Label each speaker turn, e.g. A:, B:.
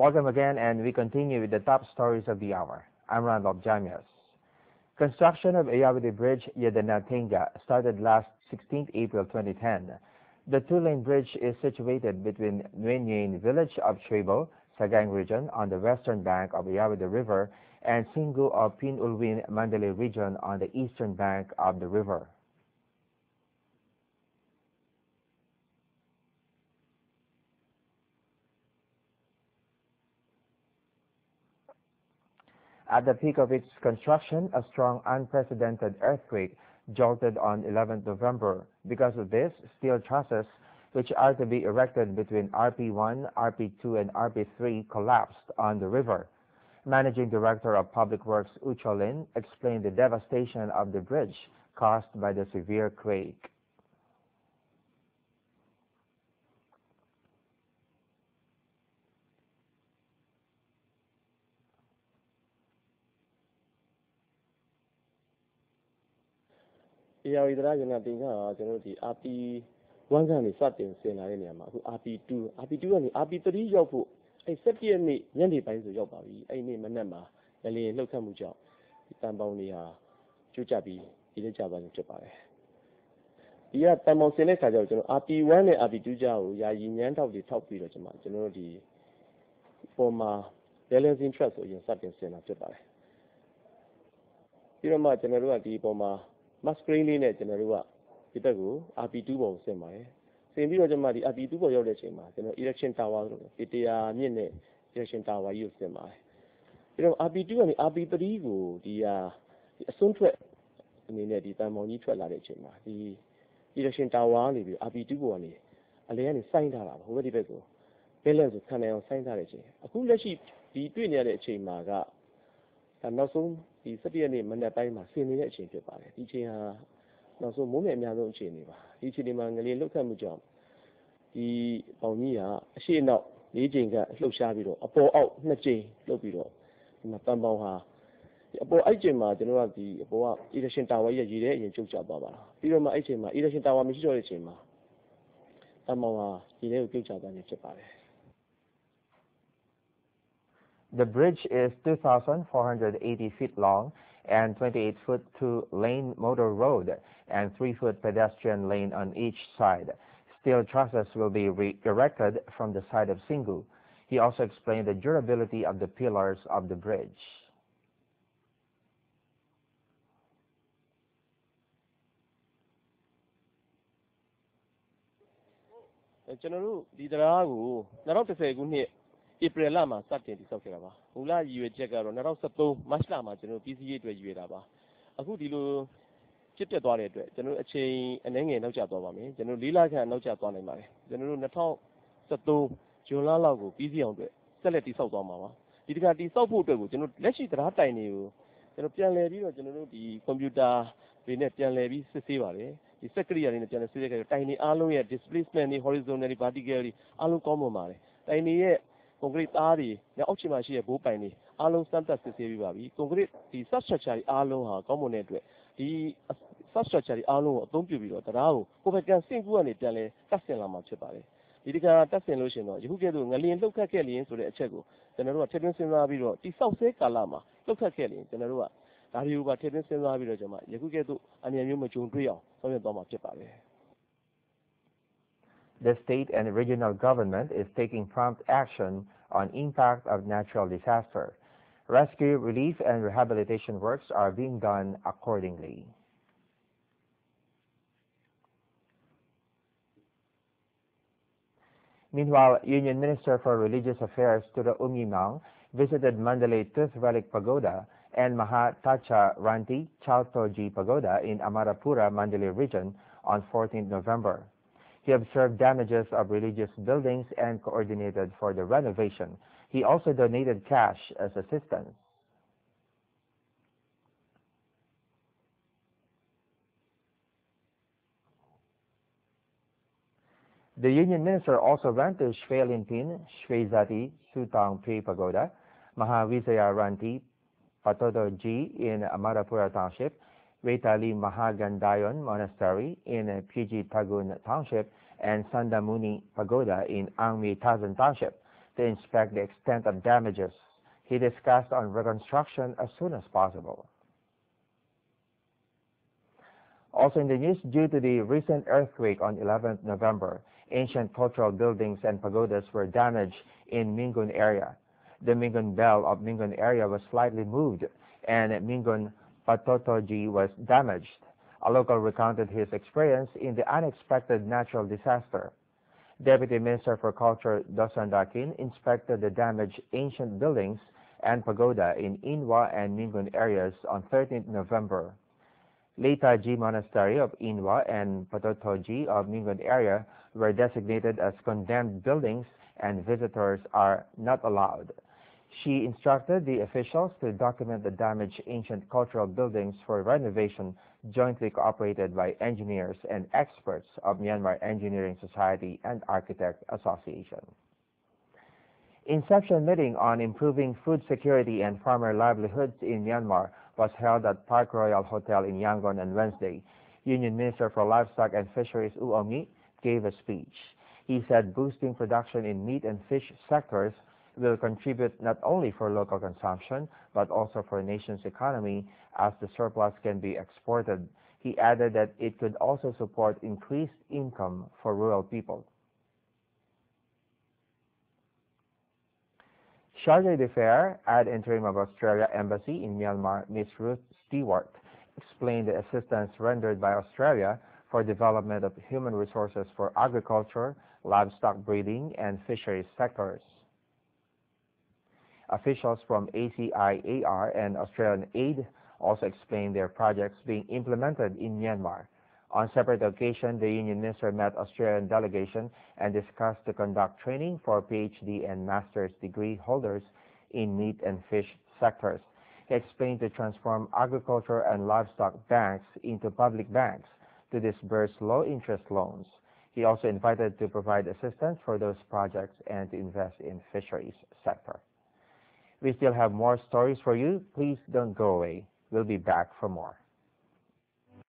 A: Welcome again, and we continue with the top stories of the hour. I'm Randolph Jamias. Construction of Ayeyarwady Bridge Yedanatinga started last 16th April 2010. The two-lane bridge is situated between Nguyen village of Chwebo, Sagaing region on the western bank of Ayeyarwady River and Singu of Pinulwin, Mandalay region on the eastern bank of the river. At the peak of its construction, a strong, unprecedented earthquake jolted on 11th November. Because of this, steel trusses, which are to be erected between RP1, RP2, and RP3, collapsed on the river. Managing Director of Public Works Ucho Lin explained the devastation of the bridge caused by the severe quake.
B: RP1 ကနေစတင်ဆင်လာတဲ့နေရာမှာအခု RP2 ကနေ RP3 ရောက်ဖို့အဲ17ရက်နေ့ညနေပိုင်းဆိုရောက်ပါပြီအဲ့နေ့မနက်မှာငလျင်လှုပ်ခတ်မှုကြောင့်ဒီတန်ပေါင်းတွေဟာကျိုးကျပြီးဒီလက်ကျသွားခြင်းဖြစ်ပါတယ်ဒီကတန်ပေါင်းဆင်တဲ့ခါကျတော့ကျွန်တော် RP1 နဲ့ RP2 ကြားကိုယာယီညမ်းထောက်တွေထောက်ပြီးတော့ကျွန်တော်တို့ဒီပေါ်မှာ balancing truss ကိုအရင်စတင်ဆင်လာဖြစ်ပါတယ်ပြီးတော့မှကျွန်တော်တို့ကဒီပေါ်မှာ mass crane လေးနဲ့ကျွန်တော်တို့ကဒီဘက်ကို RP2 ပေါ်ကိုဆင်ပါတယ်ဆင်ပြီးတော့ကျွန်မဒီ RP2 ပေါ်ရောက်တဲ့အချိန်မှာကျွန်တော် erection tower လို့ဒီ100မြင့်နဲ့ erection tower ကြီးကိုဆင်ပါတယ်ပြီးတော့ RP2 ကနေ RP3 ကိုဒီအစွန်းထွက်အနေနဲ့ဒီတန်ပေါင်းကြီးထွက်လာတဲ့အချိန်မှာဒီ erection tower ကနေပြီး RP2 ပေါ်ကနေအလဲကနေစိုင်းထားတာပါဟိုဘက်ဒီဘက်ကို balance ကိုခံနိုင်အောင်စိုင်းထားတဲ့အချိန်အခုလက်ရှိဒီတွေ့နေရတဲ့အချိန်မှာကနောက်ဆုံးဒီ17ရက်နေ့မနက်ပိုင်းမှာဆင်နေတဲ့အချိန်ဖြစ်ပါတယ်ဒီချိန်ဟာနောက်ဆုံးမိုးမြအများဆုံးအခြေအနေပါဒီအခြေအနေမှာငလျင်လှုပ်ခတ်မှုကြောင့်ဒီပေါင်ကြီးကအရှိအနောက်၄ချိန်ကလှုပ်ရှားပြီးတော့အပေါ်အောက်2ချိန်လှုပ်ပြီးတော့ဒီမှာတန်ပေါင်ဟာဒီအပေါ်အဲ့ချိန်မှာကျွန်တော်ကဒီအပေါ်က erection tower ကြီးရေထဲအရင်ကျုပ်ကျသွားပါလားပြီးတော့မှအဲ့ချိန်မှာ erection tower မရှိတော့တဲ့အချိန်မှာတန်ပေါင်ဟာရေထဲကိုကျုပ်ကျသွားနေဖြစ်ပါတယ်
A: The bridge is 2,480 feet long and 28-foot two-lane motor road and 3-foot pedestrian lane on each side. Steel trusses will be erected from the side of Singu. He also explained the durability of the pillars of the bridge.
B: April လမှာစတင်တည်ဆောက်ခဲ့တာပါ။မူလရည်ရွယ်ချက်ကတော့2013 March လမှာကျွန်တော်ပြည်စည်းရေးအတွက်ရည်ရွယ်တာပါ။အခုဒီလိုဖြစ်ပျက်သွားတဲ့အတွက်ကျွန်တော်အချိန်အနည်းငယ်နောက်ကျသွားပါမယ်။ကျွန်တော်4လခန့်နောက်ကျသွားနိုင်ပါတယ်။ကျွန်တော်2013ဇွန်လလောက်ကိုပြည်စည်းအောင်အတွက်ဆက်လက်တည်ဆောက်သွားမှာပါ။ဒီတခါတည်ဆောက်ဖို့အတွက်ကိုကျွန်တော်လက်ရှိတရားတိုင်တွေကိုကျွန်တော်ပြန်လည်ပြီးတော့ကျွန်တော်တို့ဒီကွန်ပျူတာတွေနဲ့ပြန်လည်ပြီးစစ်ဆေးပါတယ်။ဒီစက်ကရိယာတွေနဲ့ပြန်လည်စစ်ဆေးခဲ့တိုင်တွေအားလုံးရဲ့ displacement တွေ horizontally vertically အားလုံးကောင်းမွန်ပါတယ်။တိုင်တွေရဲ့ကွန်ကရစ်သားတွေနဲ့အောက်ခြေမှာရှိတဲ့ဘိုးပိုင်တွေအားလုံးစမ်းသပ်စစ်ဆေးပြီးပါပြီကွန်ကရစ်ဒီ substructure တွေအားလုံးဟာကောင်းမွန်တဲ့အတွက်ဒီ substructure တွေအားလုံးကိုအသုံးပြုပြီးတော့တရားကိုကိုယ်ပဲကန်ဆင့်ကူကနေပြန်လဲတက်ဆင်လာမှာဖြစ်ပါတယ်ဒီတခါတက်ဆင်လို့ရှိရင်တော့ယခုကဲ့သို့ငလျင်လှုပ်ခတ်ခဲ့လျင်ဆိုတဲ့အချက်ကိုကျွန်တော်တို့ကထည့်သွင်းစဉ်းစားပြီးတော့တိဆောက်ဆဲကာလမှာလှုပ်ခတ်ခဲ့လျင်ကျွန်တော်တို့ကဒါတွေကိုပါထည့်သွင်းစဉ်းစားပြီးတော့ကျွန်မယခုကဲ့သို့အမြင်မျိုးမကြုံတွေ့အောင်ဆောင်ရွက်သွားမှာဖြစ်ပါတယ်
A: The state and regional government is taking prompt action on impact of natural disaster. Rescue, relief, and rehabilitation works are being done accordingly. Meanwhile, Union Minister for Religious Affairs Tura Myanmar visited Mandalay Tooth Relic Pagoda and Mahatacha Ranti Chaltoji Pagoda in Amarapura, Mandalay region on 14th November. He observed damages of religious buildings and coordinated for the renovation. He also donated cash as assistance. The Union Minister also went to Shwelinpin, Shwezati, Sutang Pri Pagoda, Mahavisaya Ranti Patodoji in Amarapura Township, Waitali Mahagandayon Monastery in PG Tagun Township, and Sandamuni Pagoda in Angmi Tazan Township. to inspect the extent of damages. He discussed on reconstruction as soon as possible. Also in the news, due to the recent earthquake on 11th November, ancient cultural buildings and pagodas were damaged in Minngun area. The Minngun bell of Minngun area was slightly moved, and Minngun Patotoji was damaged. A local recounted his experience in the unexpected natural disaster. Deputy Minister for Culture Dosan Dakin inspected the damaged ancient buildings and pagoda in Inwa and Minngun areas on 13th November. Letaji Monastery of Inwa and Patotoji of Minngun area were designated as condemned buildings and visitors are not allowed. She instructed the officials to document the damaged ancient cultural buildings for renovation jointly cooperated by engineers and experts of Myanmar Engineering Society and Architect Association. Inception meeting on improving food security and farmer livelihoods in Myanmar was held at Park Royal Hotel in Yangon on Wednesday. Union Minister for Livestock and Fisheries U Omi gave a speech. He said boosting production in meat and fish sectors will contribute not only for local consumption but also for the nation's economy as the surplus can be exported. He added that it could also support increased income for rural people. Chargede affaire ad interim of Australia Embassy in Myanmar Ms. Ruth Stewart explained the assistance rendered by Australia for development of human resources for agriculture, livestock breeding, and fisheries sectors. Officials from ACIAR and Australian Aid also explained their projects being implemented in Myanmar. On separate occasion, the Union Minister met Australian delegation and discussed to conduct training for PhD and master's degree holders in meat and fish sectors. He explained to transform agriculture and livestock banks into public banks to disburse low-interest loans. He also invited to provide assistance for those projects and to invest in fisheries sector. We still have more stories for you. Please don't go away. We'll be back for more.